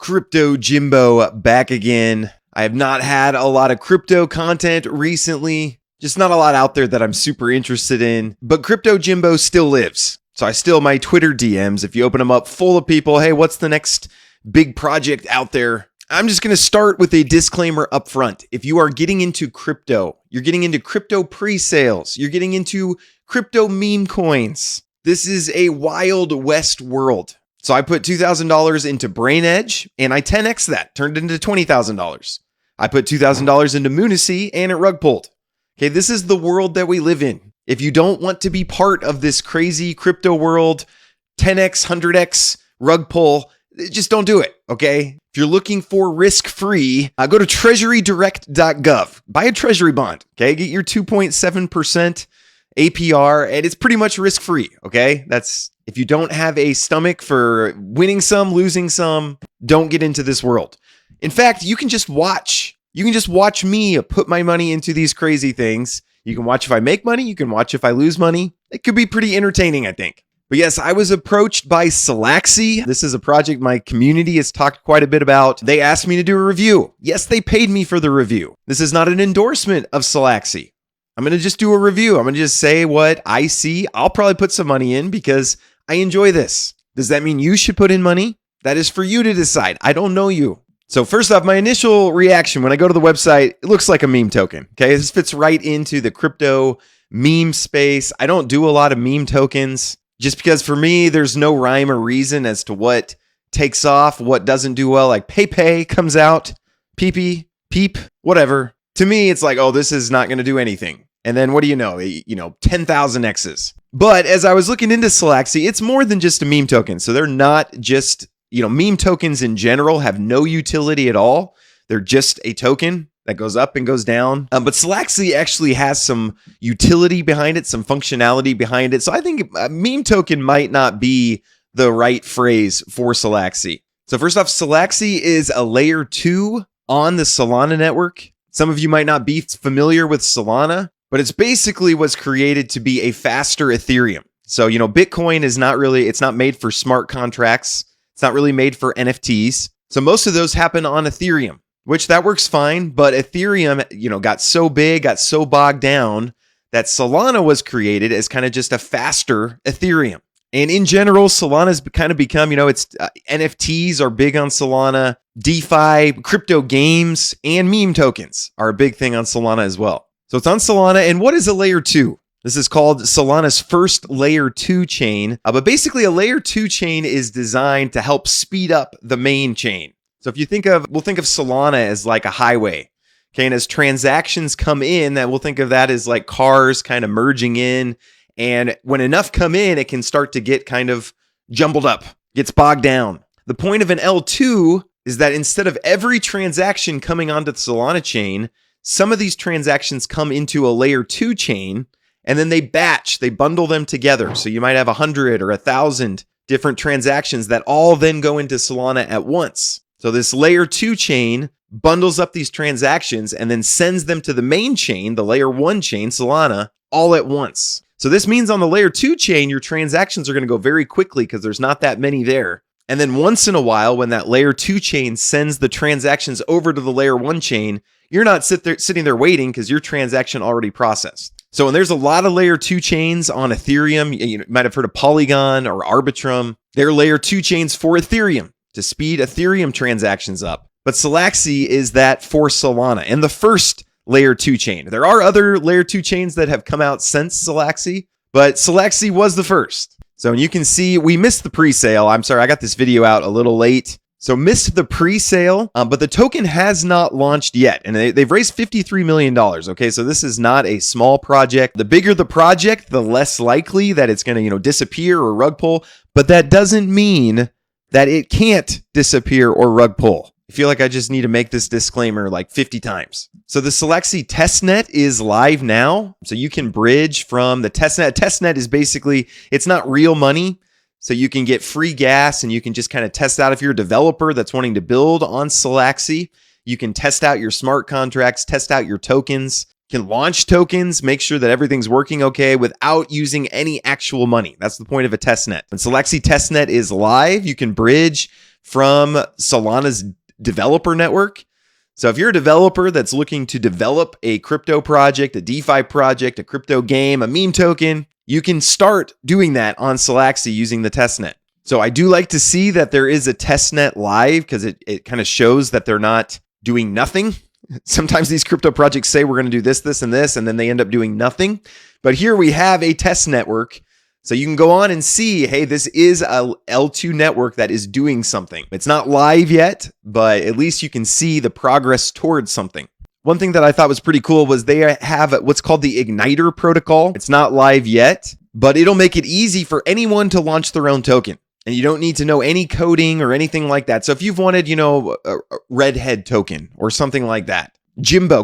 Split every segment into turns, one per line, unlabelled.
Crypto Jimbo back again. I have not had a lot of crypto content recently. Just not a lot out there that I'm super interested in. But Crypto Jimbo still lives. So my Twitter DMs, if you open them up, full of people, hey, what's the next big project out there? I'm just going to start with a disclaimer up front. If you are getting into crypto, you're getting into crypto pre-sales, you're getting into crypto meme coins. This is a wild west world. So I put $2,000 into Brainedge and I 10x that, turned into $20,000. I put $2,000 into Moonacy and it rugpulled. Okay, this is the world that we live in. If you don't want to be part of this crazy crypto world, 10x, 100x, rugpull, just don't do it, okay? If you're looking for risk-free, go to treasurydirect.gov. Buy a treasury bond, okay? Get your 2.7% APR, and it's pretty much risk-free, okay? That's if you don't have a stomach for winning some, losing some, don't get into this world. In fact, you can just watch. You can just watch me put my money into these crazy things. You can watch if I make money. You can watch if I lose money. It could be pretty entertaining, I think. But yes, I was approached by Solaxy. This is a project my community has talked quite a bit about. They asked me to do a review. Yes, they paid me for the review. This is not an endorsement of Solaxy. I'm going to just do a review. I'm going to just say what I see. I'll probably put some money in because I enjoy this. Does that mean you should put in money? That is for you to decide. I don't know you. So first off, my initial reaction when I go to the website, it looks like a meme token. Okay, this fits right into the crypto meme space. I don't do a lot of meme tokens just because for me, there's no rhyme or reason as to what takes off, what doesn't do well. Like pay comes out, peep, whatever. To me, it's like, oh, this is not going to do anything. And then what do you know? 10,000 X's. But as I was looking into Solaxy, it's more than just a meme token. So they're not just, meme tokens in general have no utility at all. They're just a token that goes up and goes down. But Solaxy actually has some utility behind it, some functionality behind it. So I think a meme token might not be the right phrase for Solaxy. So first off, Solaxy is a layer 2 on the Solana network. Some of you might not be familiar with Solana, but it's basically was created to be a faster Ethereum. So, Bitcoin is it's not made for smart contracts. It's not really made for NFTs. So most of those happen on Ethereum, which that works fine. But Ethereum, got so big, got so bogged down that Solana was created as kind of just a faster Ethereum. And in general, Solana's kind of become, NFTs are big on Solana. DeFi, crypto games, and meme tokens are a big thing on Solana as well. So it's on Solana. And what is a layer 2? This is called Solana's first layer 2 chain. But basically a layer 2 chain is designed to help speed up the main chain. So if you we'll think of Solana as like a highway. Okay. And as transactions come in, we'll think of that as like cars kind of merging in. And when enough come in, it can start to get kind of jumbled up, gets bogged down. The point of an L2 is that instead of every transaction coming onto the Solana chain, some of these transactions come into a layer 2 chain, and then they bundle them together. So you might have 100 or 1,000 different transactions that all then go into Solana at once. So this layer 2 chain bundles up these transactions and then sends them to the main chain, the layer 1 chain, Solana, all at once. So this means on the layer 2 chain, your transactions are going to go very quickly because there's not that many there. And then once in a while, when that layer 2 chain sends the transactions over to the layer 1 chain, you're not sitting there waiting because your transaction already processed. So when there's a lot of layer 2 chains on Ethereum, you might have heard of Polygon or Arbitrum. They're layer 2 chains for Ethereum to speed Ethereum transactions up. But Solaxy is that for Solana and the first layer 2 chain. There are other layer 2 chains that have come out since Solaxy, but Solaxy was the first. So you can see we missed the pre-sale. I'm sorry, I got this video out a little late. So missed the pre-sale, but the token has not launched yet. And they've raised $53 million. Okay, so this is not a small project. The bigger the project, the less likely that it's going to, disappear or rug pull. But that doesn't mean that it can't disappear or rug pull. I feel like I just need to make this disclaimer like 50 times. So the Solaxy testnet is live now. So you can bridge from the testnet. Testnet is basically, it's not real money. So you can get free gas and you can just kind of test out if you're a developer that's wanting to build on Solaxy. You can test out your smart contracts, test out your tokens, you can launch tokens, make sure that everything's working okay without using any actual money. That's the point of a testnet. When Solaxy testnet is live, you can bridge from Solana's developer network. So if you're a developer that's looking to develop a crypto project, a DeFi project, a crypto game, a meme token, you can start doing that on Solaxy using the testnet. So I do like to see that there is a testnet live because it kind of shows that they're not doing nothing. Sometimes these crypto projects say we're going to do this, this, and this, and then they end up doing nothing. But here we have a test network. So you can go on and see, hey, this is a L2 network that is doing something. It's not live yet, but at least you can see the progress towards something. One thing that I thought was pretty cool was they have what's called the Igniter protocol. It's not live yet, but it'll make it easy for anyone to launch their own token. And you don't need to know any coding or anything like that. So if you've wanted, a redhead token or something like that,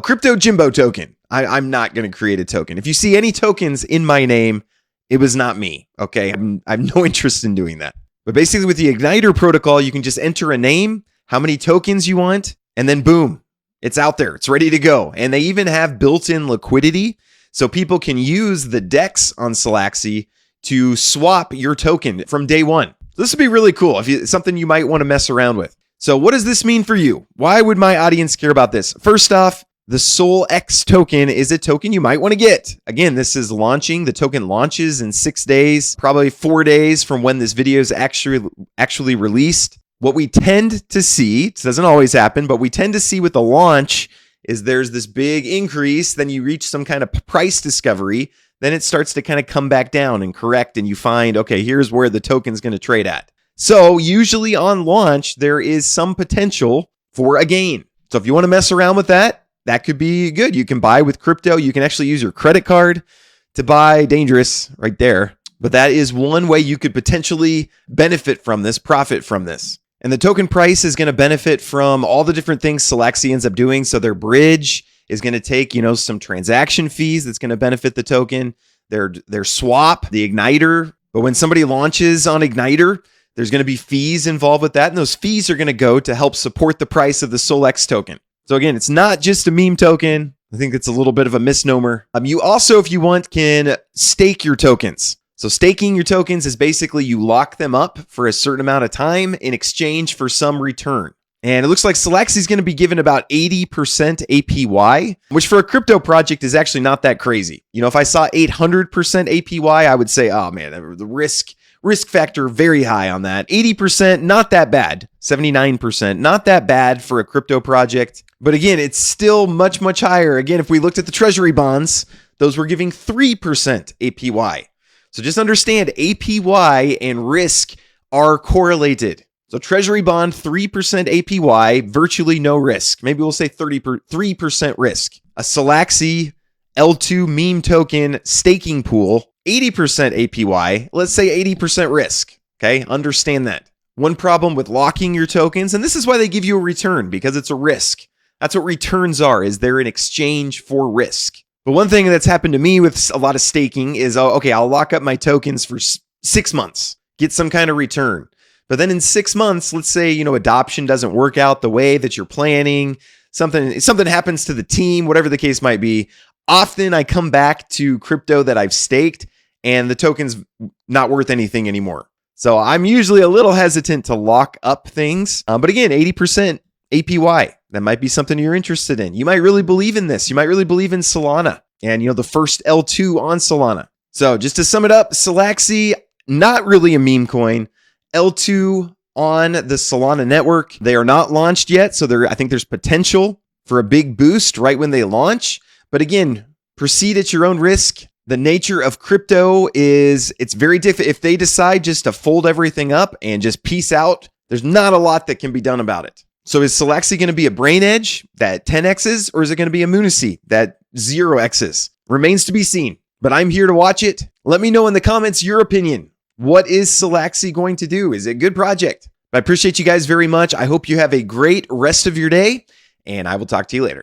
crypto Jimbo token, I'm not going to create a token. If you see any tokens in my name, it was not me, okay? I have no interest in doing that. But basically with the Igniter protocol, you can just enter a name, how many tokens you want, and then boom, it's out there. It's ready to go. And they even have built-in liquidity, so people can use the DEX on Solaxy to swap your token from day one. So this would be really cool, something you might want to mess around with. So what does this mean for you? Why would my audience care about this? First off, the SOLX token is a token you might want to get. Again, this is launching. The token launches in 6 days, probably 4 days from when this video is actually released. What we tend to see, it doesn't always happen, but we tend to see with the launch is there's this big increase, then you reach some kind of price discovery, then it starts to kind of come back down and correct, and you find, okay, here's where the token's going to trade at. So usually on launch, there is some potential for a gain. So if you want to mess around with that, that could be good. You can buy with crypto. You can actually use your credit card to buy. Dangerous right there. But that is one way you could potentially benefit from this, profit from this. And the token price is going to benefit from all the different things Solaxy ends up doing. So their bridge is going to take, some transaction fees that's going to benefit the token. Their swap, the Igniter. But when somebody launches on Igniter, there's going to be fees involved with that. And those fees are going to go to help support the price of the SOLX token. So again, it's not just a meme token. I think it's a little bit of a misnomer. You also, if you want, can stake your tokens. So staking your tokens is basically you lock them up for a certain amount of time in exchange for some return. And it looks like Solaxy is going to be given about 80% APY, which for a crypto project is actually not that crazy. If I saw 800% APY, I would say, oh man, the risk factor very high on that. 80%, not that bad. 79%, not that bad for a crypto project. But again, it's still much, much higher. Again, if we looked at the treasury bonds, those were giving 3% APY. So just understand APY and risk are correlated. So treasury bond, 3% APY, virtually no risk. Maybe we'll say 3% risk. A Solaxy L2 meme token staking pool, 80% APY, let's say 80% risk. Okay, understand that. One problem with locking your tokens, and this is why they give you a return, because it's a risk. That's what returns are, is they're in exchange for risk. But one thing that's happened to me with a lot of staking is, okay, I'll lock up my tokens for 6 months, get some kind of return. But then in 6 months, let's say, adoption doesn't work out the way that you're planning, something happens to the team, whatever the case might be. Often I come back to crypto that I've staked and the token's not worth anything anymore. So I'm usually a little hesitant to lock up things. But again, 80% APY, that might be something you're interested in. You might really believe in this. You might really believe in Solana and, the first L2 on Solana. So just to sum it up, Solaxy, not really a meme coin. L2 on the Solana network. They are not launched yet. So I think there's potential for a big boost right when they launch. But again, proceed at your own risk. The nature of crypto is it's very different. If they decide just to fold everything up and just peace out, there's not a lot that can be done about it. So is Solaxy going to be a Brainedge that 10x's, or is it going to be a Moonacy that 0x's? Remains to be seen, but I'm here to watch it. Let me know in the comments your opinion. What is Solaxy going to do? Is it a good project? I appreciate you guys very much. I hope you have a great rest of your day, and I will talk to you later.